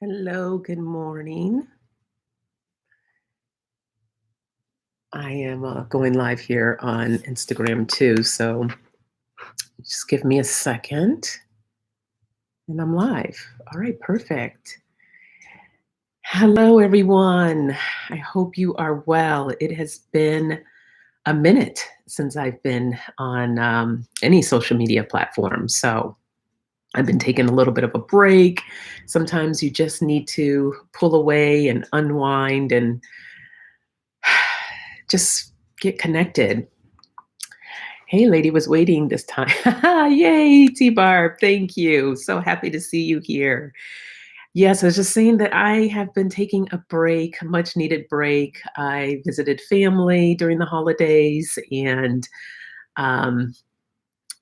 Hello, good morning. I am going live here on Instagram too, so just give me a second and I'm live. All right, perfect. Hello, everyone. I hope you are well. It has been a minute since I've been on any social media platform, so I've been taking a little bit of a break. Sometimes you just need to pull away and unwind and just get connected. Hey, lady was waiting this time. Yay, T-Barb. Thank you. So happy to see you here. Yes, I was just saying that I have been taking a break, a much needed break. I visited family during the holidays and um,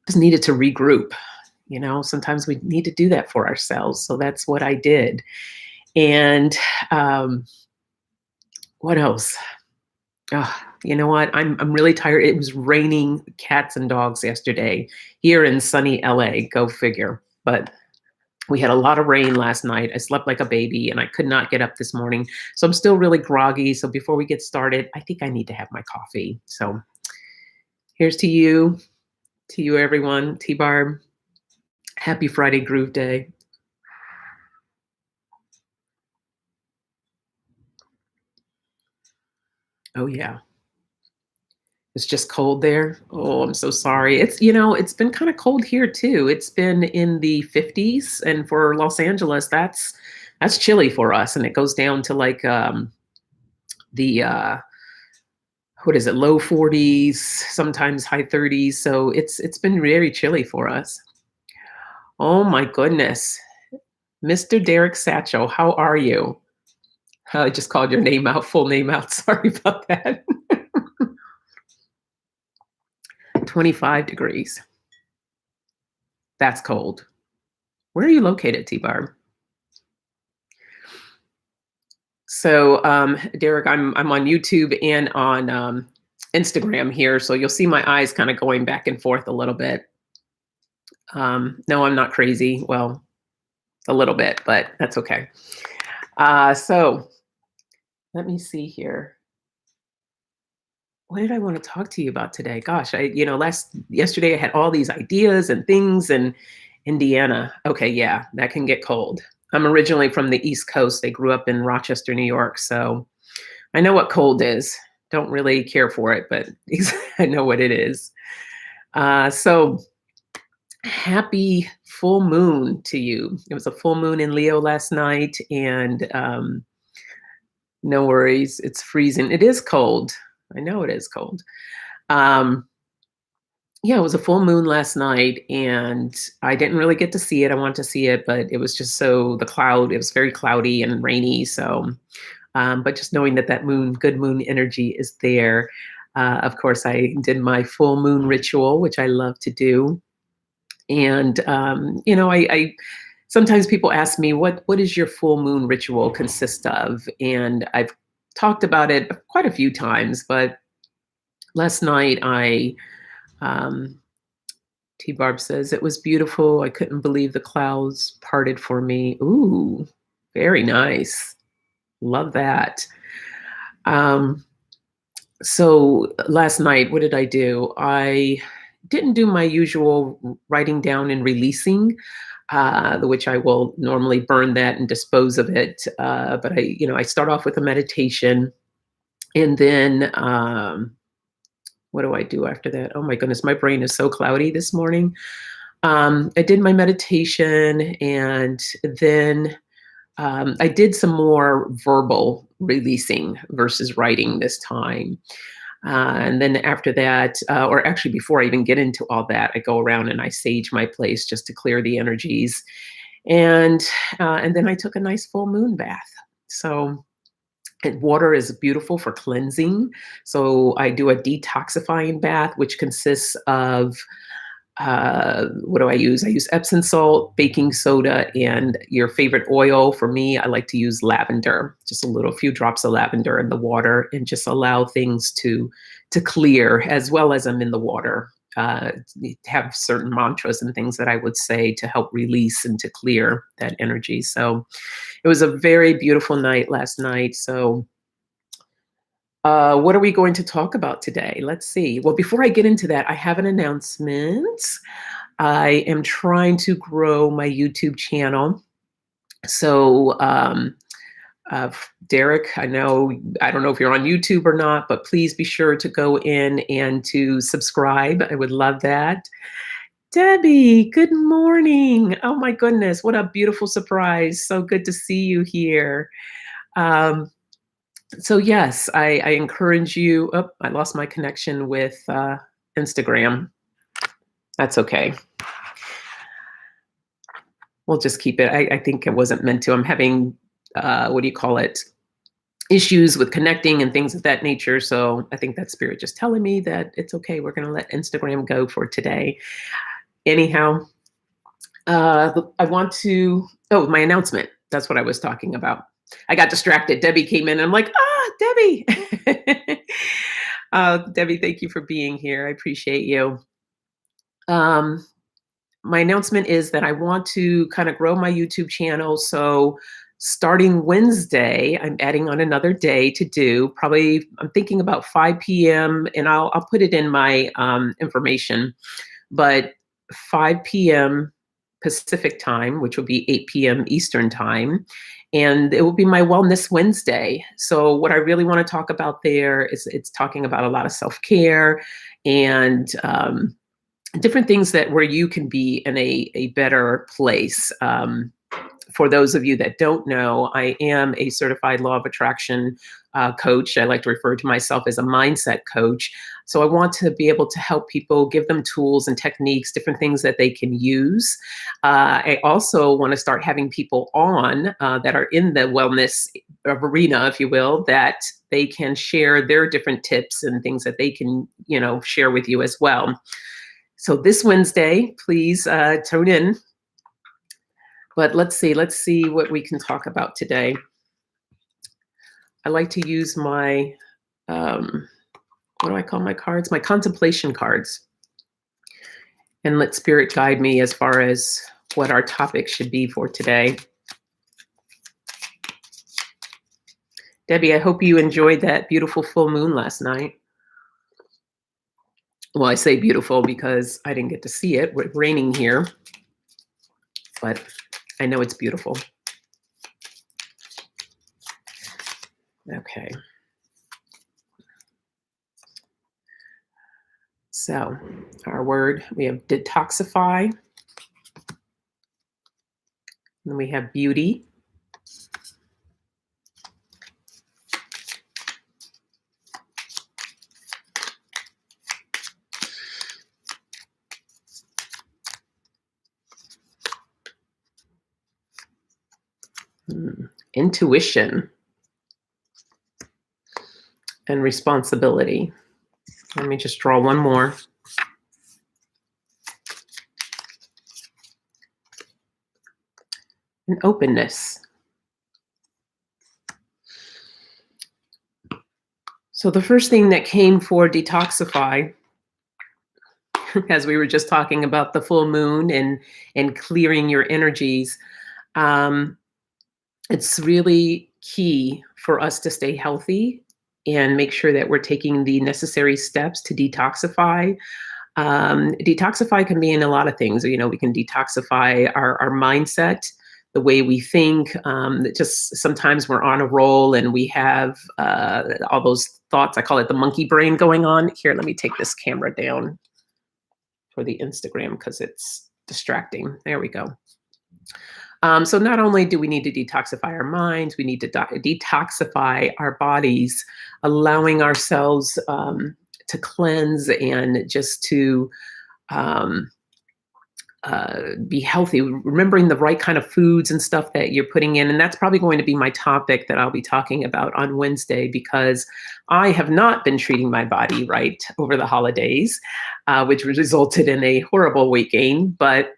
just needed to regroup. You know, sometimes we need to do that for ourselves. So that's what I did. And um, what else? Oh, you know what? I'm really tired. It was raining cats and dogs yesterday here in sunny LA. Go figure. But we had a lot of rain last night. I slept like a baby and I could not get up this morning. So I'm still really groggy. So before we get started, I think I need to have my coffee. So here's to you everyone. T-Barb, happy Friday Groove Day. Oh yeah. It's just cold there. Oh, I'm so sorry. It's been kind of cold here too. It's been in the 50s, and for Los Angeles, that's chilly for us, and it goes down to like the what is it, low 40s, sometimes high 30s. So it's been very chilly for us. Oh my goodness. Mr. Derek Satchel, how are you? I just called your name out, full name out. Sorry about that. 25 degrees. That's cold. Where are you located, T-Barb? So, Derek, I'm on YouTube and on Instagram here, so you'll see my eyes kind of going back and forth a little bit. No, I'm not crazy. Well, a little bit, but that's okay. So let me see here. What did I want to talk to you about today? Gosh, yesterday I had all these ideas and things, and Indiana. Okay, yeah, that can get cold. I'm originally from the East Coast. I grew up in Rochester, New York, so I know what cold is. Don't really care for it, but I know what it is. So happy full moon to you. It was a full moon in Leo last night, and no worries. It's freezing. It is cold. I know it is cold. Um, yeah, it was a full moon last night, and I didn't really get to see it. I wanted to see it, but it was just it was very cloudy and rainy. So, but just knowing that good moon energy is there. Of course, I did my full moon ritual, which I love to do. And, I sometimes people ask me, what does your full moon ritual consist of? And I've talked about it quite a few times, but last night um, T-Barb says, it was beautiful. I couldn't believe the clouds parted for me. Ooh, very nice. Love that. Um, so last night, what did I do? I didn't do my usual writing down and releasing, which I will normally burn that and dispose of it. But I start off with a meditation, and then what do I do after that? Oh my goodness, my brain is so cloudy this morning. I did my meditation, and then I did some more verbal releasing versus writing this time. And then after that, or actually before I even get into all that, I go around and I sage my place just to clear the energies. And then I took a nice full moon bath. So and water is beautiful for cleansing. So I do a detoxifying bath, which consists of what do I use? I use Epsom salt, baking soda, and your favorite oil. For me, I like to use lavender, just a few drops of lavender in the water, and just allow things to clear as well as I'm in the water. have certain mantras and things that I would say to help release and to clear that energy. So it was a very beautiful night last night. So what are we going to talk about today? Let's see. Well, before I get into that, I have an announcement. I am trying to grow my YouTube channel. So, Derek, I don't know if you're on YouTube or not, but please be sure to go in and to subscribe. I would love that. Debbie, good morning. Oh my goodness, what a beautiful surprise. So good to see you here. So yes, I encourage you. Oh, I lost my connection with Instagram. That's okay. We'll just keep it. I think it wasn't meant to. I'm having, what do you call it? Issues with connecting and things of that nature. So I think that's spirit just telling me that it's okay. We're going to let Instagram go for today. Anyhow, I want to, my announcement. That's what I was talking about. I got distracted. Debbie came in and I'm like, Debbie. Debbie, thank you for being here. I appreciate you. My announcement is that I want to kind of grow my YouTube channel. So starting Wednesday, I'm adding on another day to do. Probably, I'm thinking about 5 p.m. and I'll put it in my information. But 5 p.m. Pacific time, which will be 8 p.m. Eastern time. And it will be my Wellness Wednesday. So what I really want to talk about there is it's talking about a lot of self-care and different things that where you can be in a better place. For those of you that don't know, I am a certified law of attraction coach. I like to refer to myself as a mindset coach. So I want to be able to help people, give them tools and techniques, different things that they can use. I also want to start having people on that are in the wellness arena, if you will, that they can share their different tips and things that they can, share with you as well. So this Wednesday, please tune in. But let's see what we can talk about today. I like to use my, what do I call my cards? My contemplation cards. And let spirit guide me as far as what our topic should be for today. Debbie, I hope you enjoyed that beautiful full moon last night. Well, I say beautiful because I didn't get to see it. It's raining here, but I know it's beautiful. Okay. So our word, we have detoxify. And we have beauty. Intuition and responsibility. Let me just draw one more. And openness. So the first thing that came for detoxify, as we were just talking about the full moon and clearing your energies, it's really key for us to stay healthy and make sure that we're taking the necessary steps to detoxify. Detoxify can be in a lot of things. We can detoxify our mindset, the way we think. Just sometimes we're on a roll and we have all those thoughts. I call it the monkey brain going on. Here, let me take this camera down for the Instagram because it's distracting. There we go. So not only do we need to detoxify our minds, we need to detoxify our bodies, allowing ourselves to cleanse and just to be healthy, remembering the right kind of foods and stuff that you're putting in. And that's probably going to be my topic that I'll be talking about on Wednesday, because I have not been treating my body right over the holidays, which resulted in a horrible weight gain. But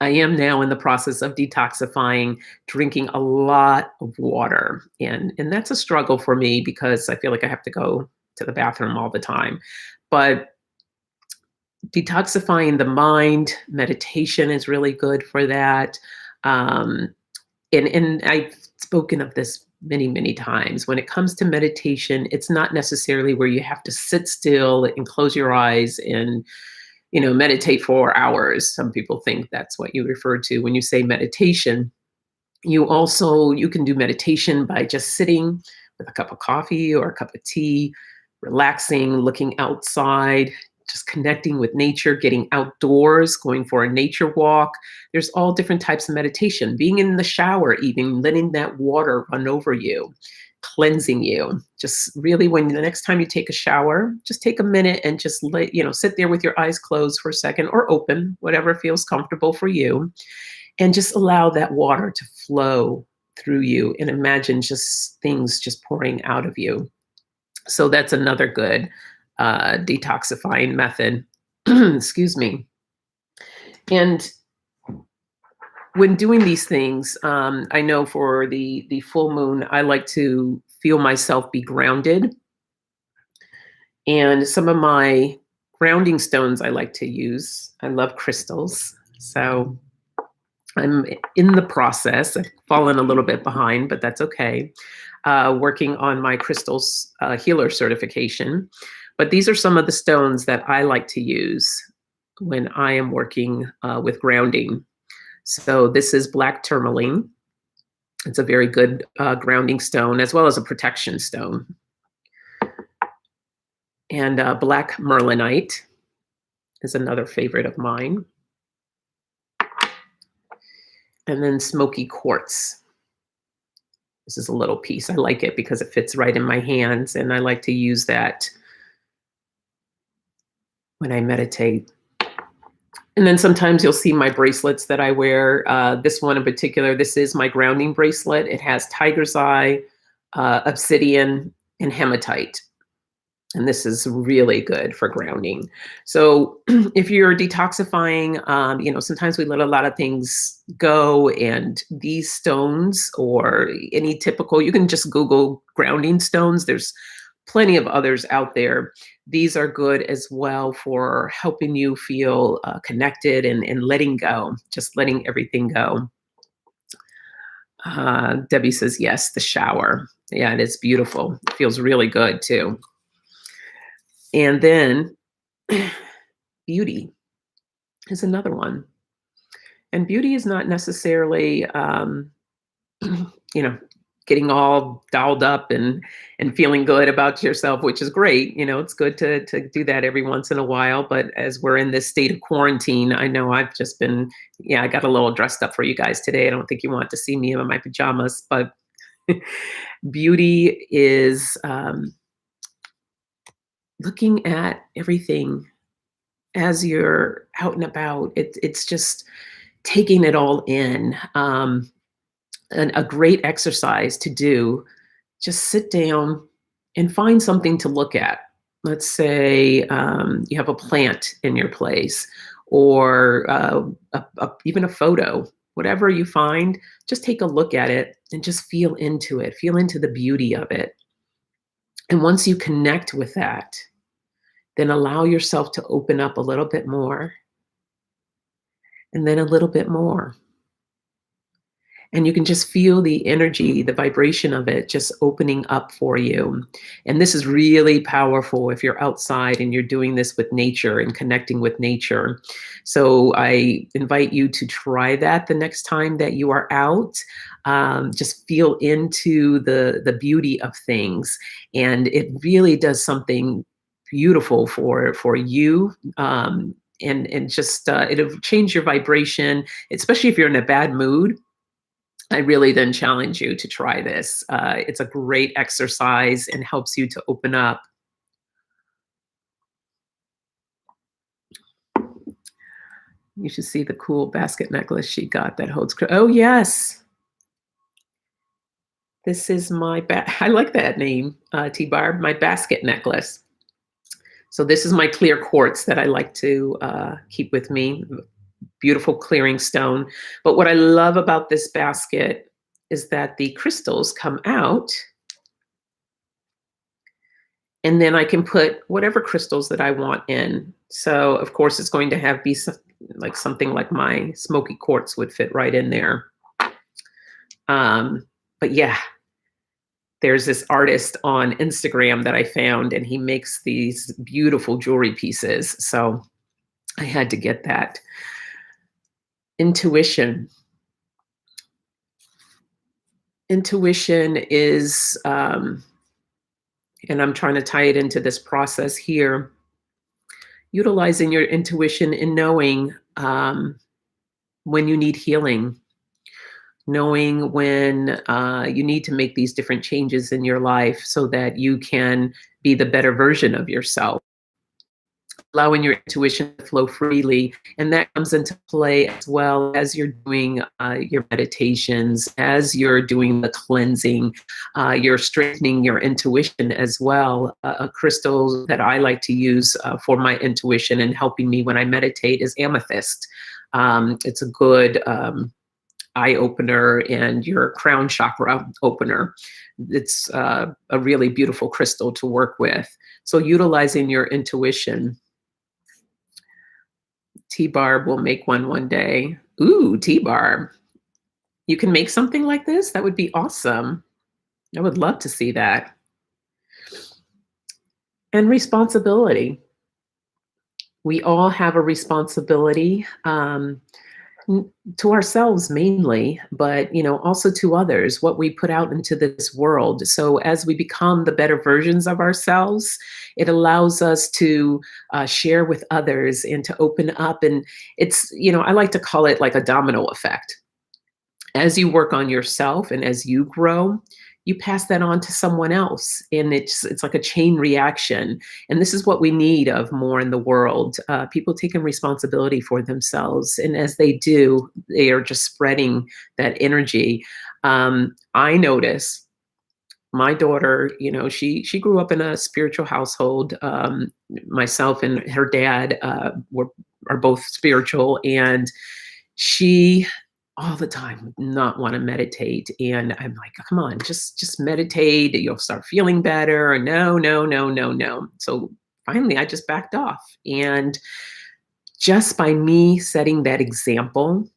I am now in the process of detoxifying, drinking a lot of water. And that's a struggle for me because I feel like I have to go to the bathroom all the time. But Detoxifying the mind, meditation is really good for that. Um, and I've spoken of this many, many times. When it comes to meditation, it's not necessarily where you have to sit still and close your eyes and meditate for hours. Some people think that's what you refer to when you say meditation. You can do meditation by just sitting with a cup of coffee or a cup of tea, relaxing, looking outside, just connecting with nature, getting outdoors, going for a nature walk. There's all different types of meditation. Being in the shower, even letting that water run over you, cleansing you. Just really, when the next time you take a shower, just take a minute and just sit there with your eyes closed for a second or open, whatever feels comfortable for you, and just allow that water to flow through you and imagine just things just pouring out of you. So that's another good detoxifying method. Excuse me. And when doing these things, I know for the full moon, I like to feel myself be grounded. And some of my grounding stones I like to use, I love crystals. So I'm in the process. I've fallen a little bit behind, but that's okay. Working on my crystals healer certification. But these are some of the stones that I like to use when I am working with grounding. So this is black tourmaline. It's a very good grounding stone, as well as a protection stone. And black merlinite is another favorite of mine. And then smoky quartz. This is a little piece. I like it because it fits right in my hands, and I like to use that when I meditate. And then sometimes you'll see my bracelets that I wear. This one in particular, this is my grounding bracelet. It has tiger's eye, obsidian, and hematite. And this is really good for grounding. So if you're detoxifying, sometimes we let a lot of things go, and these stones or any typical, you can just Google grounding stones. There's plenty of others out there. These are good as well for helping you feel connected and letting go, just letting everything go. Debbie says, yes, the shower. Yeah, it is beautiful. It feels really good too. And then beauty is another one. And beauty is not necessarily, getting all dolled up and feeling good about yourself, which is great. It's good to do that every once in a while. But as we're in this state of quarantine, I know I've just been, I got a little dressed up for you guys today. I don't think you want to see me in my pajamas, but beauty is looking at everything as you're out and about. It's just taking it all in. And a great exercise to do, just sit down and find something to look at. Let's say you have a plant in your place, or even a photo. Whatever you find, just take a look at it and just feel into it. Feel into the beauty of it. And once you connect with that, then allow yourself to open up a little bit more, and then a little bit more. And you can just feel the energy, the vibration of it just opening up for you. And this is really powerful if you're outside and you're doing this with nature and connecting with nature. So I invite you to try that the next time that you are out. Just feel into the beauty of things. And it really does something beautiful for you. And just it'll change your vibration, especially if you're in a bad mood. I really then challenge you to try this. It's a great exercise and helps you to open up. You should see the cool basket necklace she got that holds. Oh, yes. This is I like that name, T-Barb, my basket necklace. So this is my clear quartz that I like to keep with me. Beautiful clearing stone. But what I love about this basket is that the crystals come out And then I can put whatever crystals that I want in. So of course it's going to have be like something like my smoky quartz would fit right in there. But yeah, there's this artist on Instagram that I found, and he makes these beautiful jewelry pieces. So I had to get that. Intuition. Intuition is, and I'm trying to tie it into this process here, utilizing your intuition and knowing when you need healing, knowing when you need to make these different changes in your life so that you can be the better version of yourself, allowing your intuition to flow freely. And that comes into play as well as you're doing your meditations, as you're doing the cleansing, you're strengthening your intuition as well. A crystal that I like to use for my intuition and helping me when I meditate is amethyst. It's a good eye opener and your crown chakra opener. It's a really beautiful crystal to work with. So utilizing your intuition. T-Barb will make one day. Ooh, T-Barb. You can make something like this? That would be awesome. I would love to see that. And responsibility. We all have a responsibility to ourselves mainly, but also to others, what we put out into this world. So as we become the better versions of ourselves, it allows us to share with others and to open up. And it's, I like to call it like a domino effect. As you work on yourself and as you grow, you pass that on to someone else, and it's like a chain reaction. And this is what we need of more in the world, people taking responsibility for themselves. And as they do, they are just spreading that energy. I notice my daughter, she grew up in a spiritual household. Myself and her dad are both spiritual, and she all the time would not want to meditate. And I'm like, come on, just meditate. You'll start feeling better. No, no, no, no, no. So finally, I just backed off. And just by me setting that example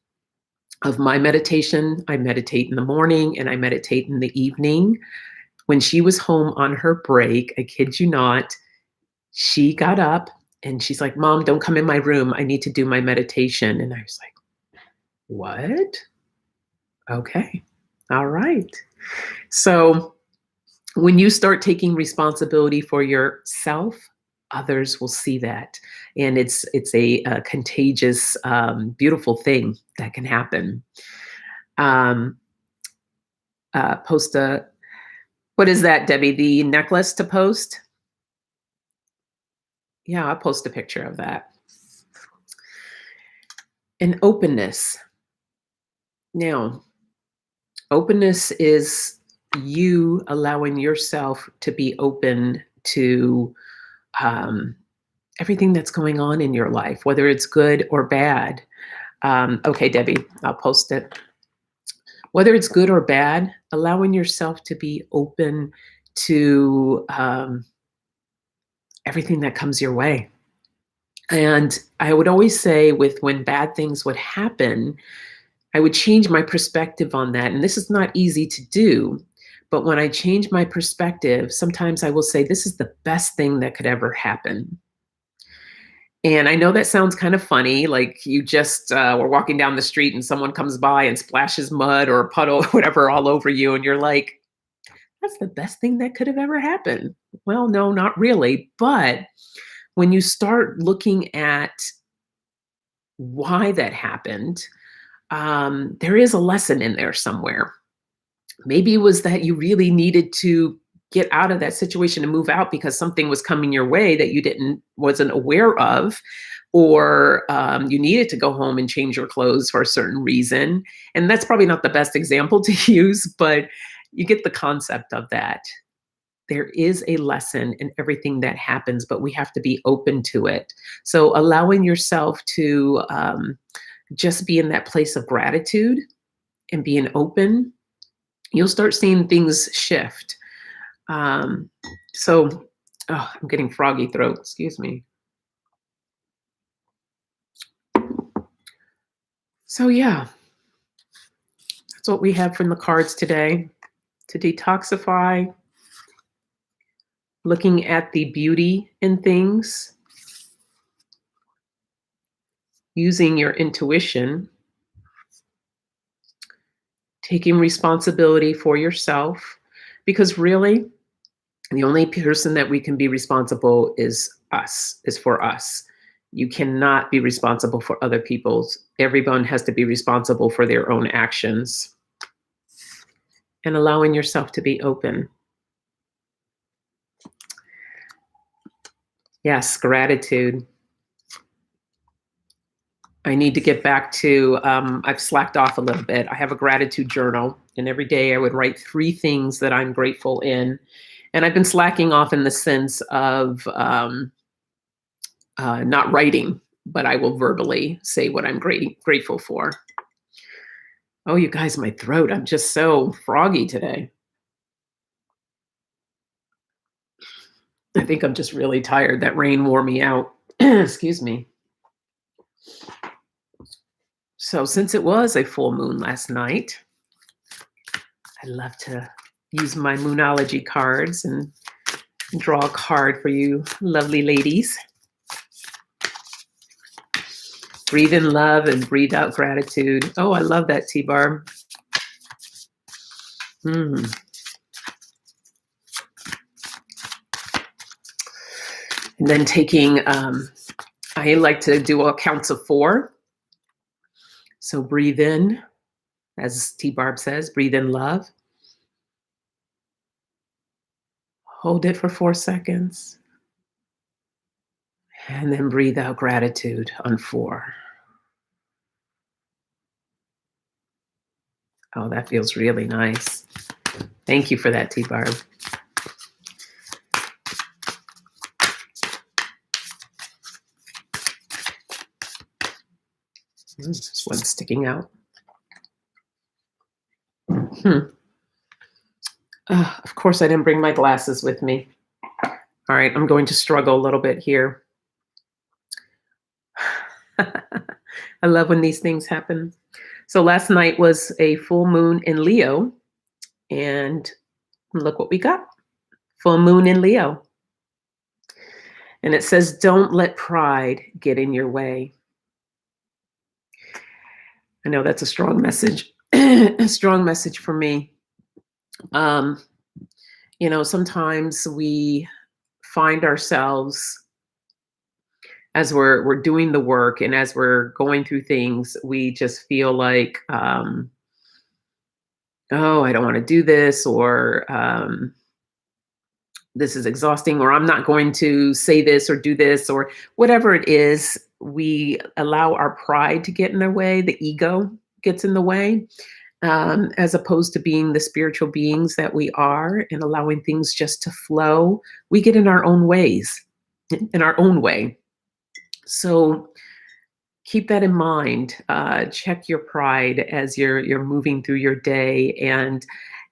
of my meditation, I meditate in the morning and I meditate in the evening. When she was home on her break, I kid you not, she got up and she's like, Mom, don't come in my room. I need to do my meditation. And I was like, what? Okay. All right. So when you start taking responsibility for yourself, others will see that. And it's a contagious, beautiful thing that can happen. Post what is that, Debbie? The necklace to post? Yeah, I'll post a picture of that. And openness. Now, openness is you allowing yourself to be open to everything that's going on in your life, whether it's good or bad. Okay, Debbie, I'll post it. Whether it's good or bad, allowing yourself to be open to everything that comes your way. And I would always say when bad things would happen, I would change my perspective on that. And this is not easy to do, but when I change my perspective, sometimes I will say, this is the best thing that could ever happen. And I know that sounds kind of funny, like you just were walking down the street and someone comes by and splashes mud or a puddle or whatever all over you. And you're like, that's the best thing that could have ever happened. Well, no, not really. But when you start looking at why that happened, there is a lesson in there somewhere. Maybe it was that you really needed to get out of that situation and move out because something was coming your way that you wasn't aware of, or you needed to go home and change your clothes for a certain reason. And that's probably not the best example to use, but you get the concept of that. There is a lesson in everything that happens, but we have to be open to it. So allowing yourself to just be in that place of gratitude and being open, you'll start seeing things shift. So Oh, I'm getting froggy throat. Excuse me. So, yeah, that's what we have from the cards today. To detoxify, looking at the beauty in things, using your intuition, taking responsibility for yourself, because really, the only person that we can be responsible is for us. You cannot be responsible for other people's. Everyone has to be responsible for their own actions, and allowing yourself to be open. Yes, gratitude. I need to get back to, I've slacked off a little bit. I have a gratitude journal, and every day I would write 3 things that I'm grateful in. And I've been slacking off in the sense of not writing, but I will verbally say what I'm grateful for. Oh, you guys, my throat. I'm just so froggy today. I think I'm just really tired. That rain wore me out. Excuse me. So, since it was a full moon last night, I love to use my Moonology cards and draw a card for you lovely ladies. Breathe in love and breathe out gratitude. Oh, I love that, T-Barb. And then taking, I like to do all counts of 4. So breathe in, as T-Barb says, breathe in love. Hold it for 4 seconds. And then breathe out gratitude on 4. Oh, that feels really nice. Thank you for that, T-Barb. This one's sticking out. Of course, I didn't bring my glasses with me. All right, I'm going to struggle a little bit here. I love when these things happen. So last night was a full moon in Leo, and look what we got. Full moon in Leo. And it says, don't let pride get in your way. I know that's a strong message, a strong message for me. Sometimes we find ourselves, as we're doing the work and as we're going through things, we just feel like, oh, I don't want to do this, or this is exhausting, or I'm not going to say this or do this, or whatever it is. We allow our pride to get in the way. The ego gets in the way, as opposed to being the spiritual beings that we are and allowing things just to flow. We get in our own ways, in our own way. So keep that in mind. Check your pride as you're moving through your day, and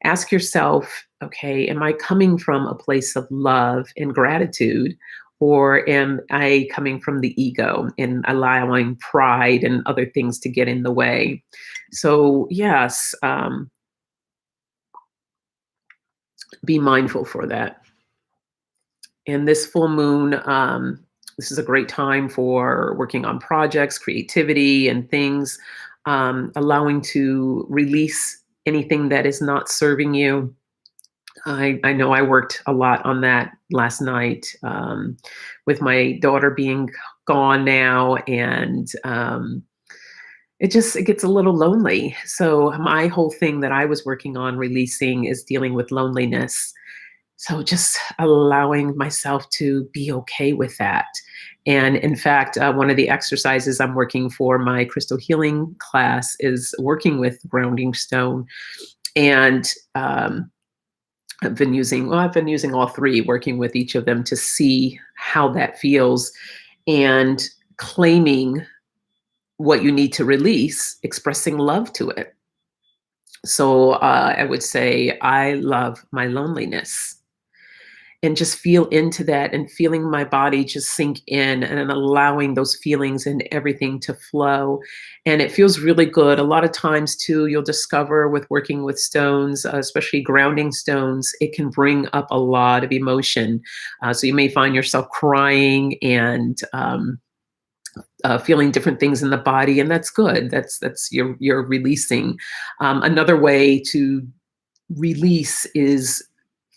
ask yourself, okay, am I coming from a place of love and gratitude, or am I coming from the ego and allowing pride and other things to get in the way? So yes, be mindful for that. And this full moon, this is a great time for working on projects, creativity, and things, allowing to release anything that is not serving you. I know I worked a lot on that last night, with my daughter being gone now, and it gets a little lonely. So my whole thing that I was working on releasing is dealing with loneliness. So just allowing myself to be okay with that. And in fact, one of the exercises I'm working for my crystal healing class is working with grounding stone. And I've been using all 3, working with each of them to see how that feels, and claiming what you need to release, expressing love to it. So I would say, I love my loneliness. and just feel into that and feeling my body just sink in and allowing those feelings and everything to flow. And it feels really good. A lot of times, too, you'll discover with working with stones, especially grounding stones, it can bring up a lot of emotion. So you may find yourself crying and feeling different things in the body, and that's good. That's you're releasing. Another way to release is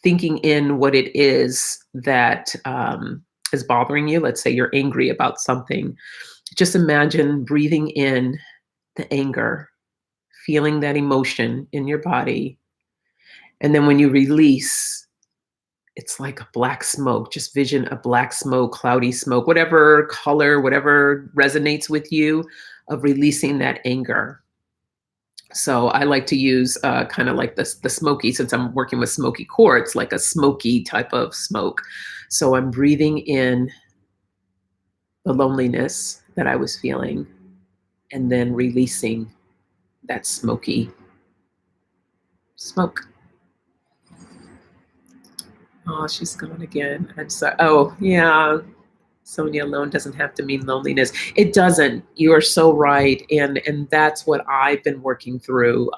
thinking in what it is that is bothering you. Let's say you're angry about something. Just imagine breathing in the anger, feeling that emotion in your body. And then when you release, it's like a black smoke. Just vision a black smoke, cloudy smoke, whatever color, whatever resonates with you, of releasing that anger. So I like to use kind of like the smoky, since I'm working with smoky quartz, like a smoky type of smoke. So I'm breathing in the loneliness that I was feeling and then releasing that smoky smoke. Oh, she's gone again. I'm sorry. Oh, yeah. Sonia, alone doesn't have to mean loneliness. It doesn't. You are so right, and that's what I've been working through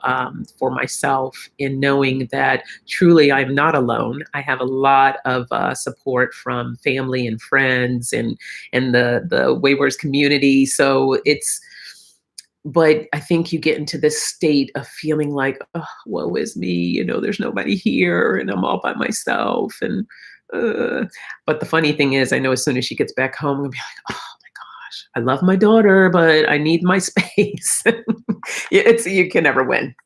for myself, in knowing that truly I'm not alone. I have a lot of support from family and friends, and the Wayshowerz community. So it's. But I think you get into this state of feeling like, oh, woe is me. There's nobody here, and I'm all by myself, and. But the funny thing is, I know as soon as she gets back home, I'm gonna be like, oh my gosh, I love my daughter, but I need my space. You can never win.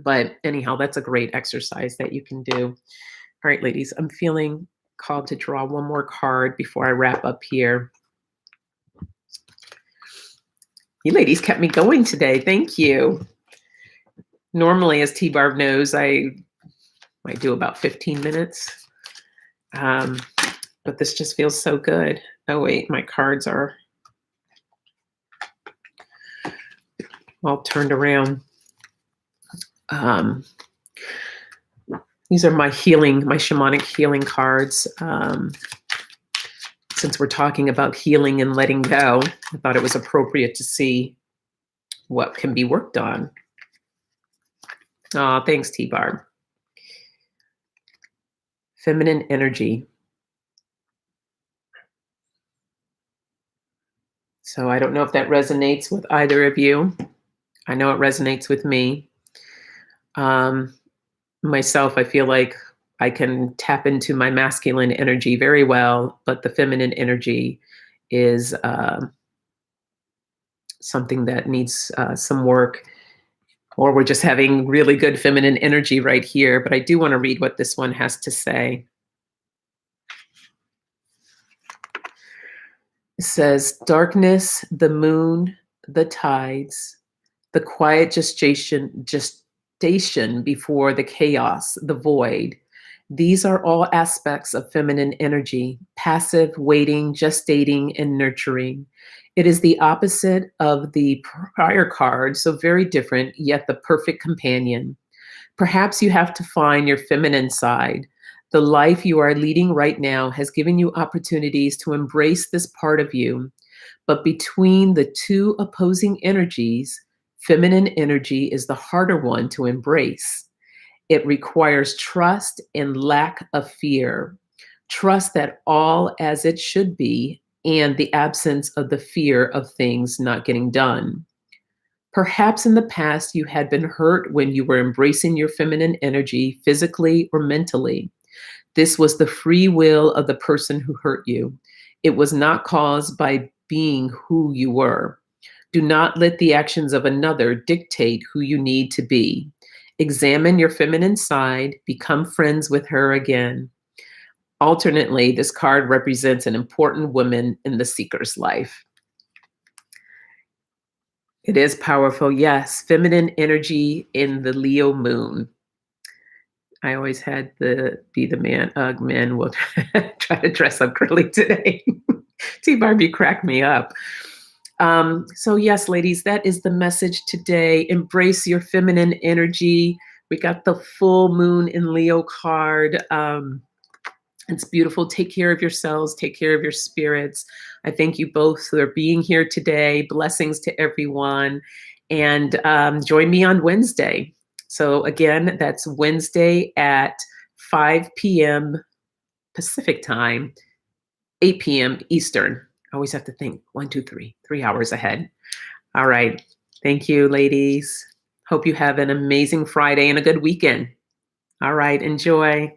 But anyhow, that's a great exercise that you can do. All right, ladies, I'm feeling called to draw one more card before I wrap up here. You ladies kept me going today. Thank you. Normally, as T-Barb knows, I might do about 15 minutes. But this just feels so good. Oh, wait, my cards are all turned around. These are my shamanic healing cards. Since we're talking about healing and letting go, I thought it was appropriate to see what can be worked on. Oh, thanks, T-Barb. Feminine energy. So I don't know if that resonates with either of you. I know it resonates with me. Myself, I feel like I can tap into my masculine energy very well, but the feminine energy is something that needs some work, or we're just having really good feminine energy right here. But I do want to read what this one has to say. It says, darkness, the moon, the tides, the quiet gestation before the chaos, the void. These are all aspects of feminine energy: passive, waiting, gestating, and nurturing. It is the opposite of the prior card, so very different, yet the perfect companion. Perhaps you have to find your feminine side. The life you are leading right now has given you opportunities to embrace this part of you. But between the two opposing energies, feminine energy is the harder one to embrace. It requires trust and lack of fear. Trust that all as it should be, and the absence of the fear of things not getting done. Perhaps in the past you had been hurt when you were embracing your feminine energy, physically or mentally. This was the free will of the person who hurt you. It was not caused by being who you were. Do not let the actions of another dictate who you need to be. Examine your feminine side, become friends with her again. Alternately, this card represents an important woman in the seeker's life. It is powerful, yes. Feminine energy in the Leo moon. I always had be the man. Men will try to dress up girly today. T-Barbie cracked me up. So yes, ladies, that is the message today. Embrace your feminine energy. We got the full moon in Leo card. It's beautiful. Take care of yourselves. Take care of your spirits. I thank you both for being here today. Blessings to everyone. And join me on Wednesday. So, again, that's Wednesday at 5 p.m. Pacific time, 8 p.m. Eastern. I always have to think 1, 2, 3, 3 hours ahead. All right. Thank you, ladies. Hope you have an amazing Friday and a good weekend. All right. Enjoy.